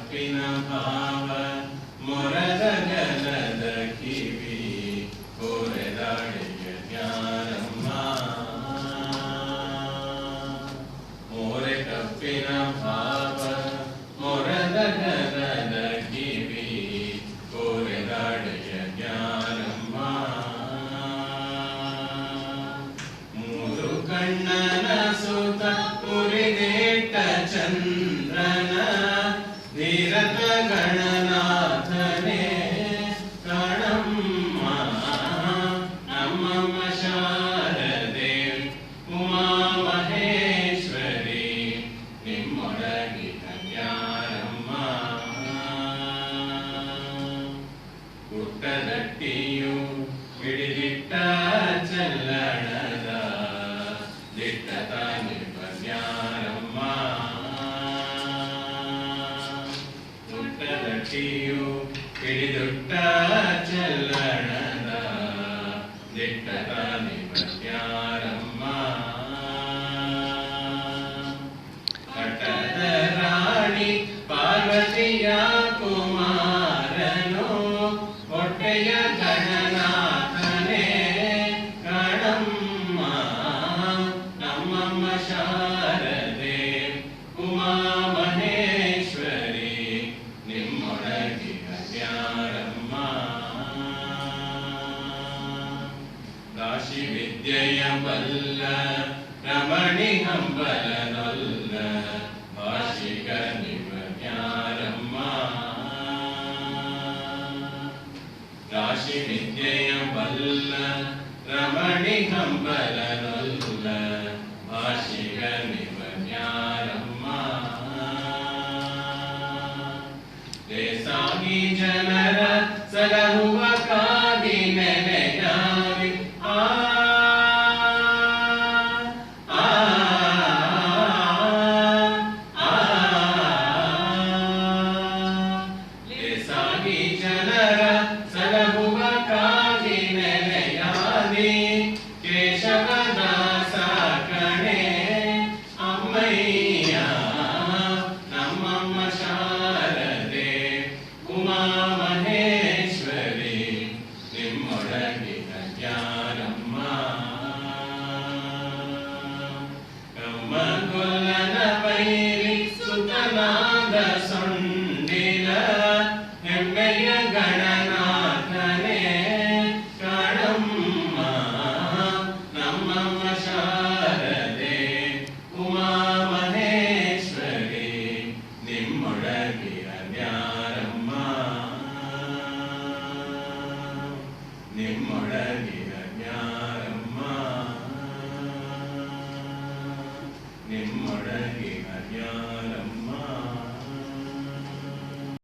ಕಪ್ಪಿನ ಭಾವ ಮೊರದ ಗಲದ ಕಿವಿ ಕೋರೆದಾಡೆಯ ಜ್ಞಾನಮ್ಮ ಮೋರೆ ಕಪ್ಪಿನ ಭಾವ ಮೊರದ ಗಲದ ಕಿವಿ ಕೋರೆದಾಡೆಯ ಜ್ಞಾನಮ್ಮ ಮೂರು ಕಣ್ಣನ ಸುತ ಮುರಿದೇಟ ಚಂದ್ರನ ಧೀರತ ಗಣನಾಥನೇ ಕಣಮ್ಮ ನಮ್ಮಮ್ಮ ಶಾರದೆ ಉಮಾ ಮಹೇಶ್ವರಿ ನಿಮ್ಮೊಳಗಿನ ಜ್ಞಾನಮ್ಮ ಪುಟ್ಟದಟ್ಟಿಯು ಹಿಡಿದಿಟ್ಟ ಚಲ್ಲಣದ ದಿಟ್ಟತ ನಿಮ್ಮ ಜ್ಞಾನಮ್ಮ ಪುಟ್ಟದಟ್ಟಿಯು ಹಿಡಿದುಟ್ಟ ಚಲ್ಲಣದ ದಿಟ್ಟತ ನಿಮ್ಮ ಜ್ಞಾನಮ್ಮ ಪಟ್ಟದ ರಾಣಿ ಪಾರ್ವತಿಯ ಕುಮಾರನು ಹೊಟ್ಟೆಯ ಗಣನಾಥನೇ ಕಣಮ್ಮ ನಮ್ಮಮ್ಮ ಶಾರದೆ ಉಮಾ ಮಹೇಶ್ವರಿ ನಿಮ್ಮೊಳಗಿನ ಜ್ಞಾನಮ್ಮ ಕಾಶಿ ವಿದ್ಯೆಯ ಬಲ್ಲ ರಮಣಿ ಹಂಬಲನೊಲ್ಲ ಭಾಷಿಕ ನಿಮ್ಮ ಜ್ಞಾನಮ್ಮ ಕಾಶಿ ವಿದ್ಯೆಯ ಬಲ್ಲ ರಮಣಿ ಹಂಬಲನೊಲ್ಲ ಭಾಷಿಕ ನಿಮ್ಮ ಜ್ಞಾನಮ್ಮ ದೇಸಾಗಿ ಜನರ ಸಲಹುವ ಕಾಗಿ ನೆಲೆಯಾಗಿ ದೇಸಾಗಿ ಜನರ ಸಲಹುವ ಕಾಗಿ ನೆಲೆಯಾಗಿ ಕೇಶವದಾಸ ಕಣೆ ಅಮ್ಮಯ್ಯ ನಮ್ಮಮ್ಮ ಶಾರದೆ ಉಮಾ ಮಹೇಶ್ವರಿ ನಿಮ್ಮೊಳಗಿನ ಜ್ಞಾನಮ್ಮ ಕಮ್ಮ ಕೊಲ್ಲನ ಬೈರಿ ಸುತನಾದ ಸೊಂಡಿಲ ಹೆಮ್ಮೆಯ ಗಣನಾಥನೇ ಕಣಮ್ಮ ನಮ್ಮಮ್ಮ ಶಾರದೆ ಉಮಾ ಮಹೇಶ್ವರಿ ನಿಮ್ಮೊಳಗಿನ ಜ್ಞಾನಮ್ಮ ನಿಮ್ಮೊಳಗಿನ ಜ್ಞಾನಮ್ಮ ನಿಮ್ಮೊಳಗಿನ ಜ್ಞಾನ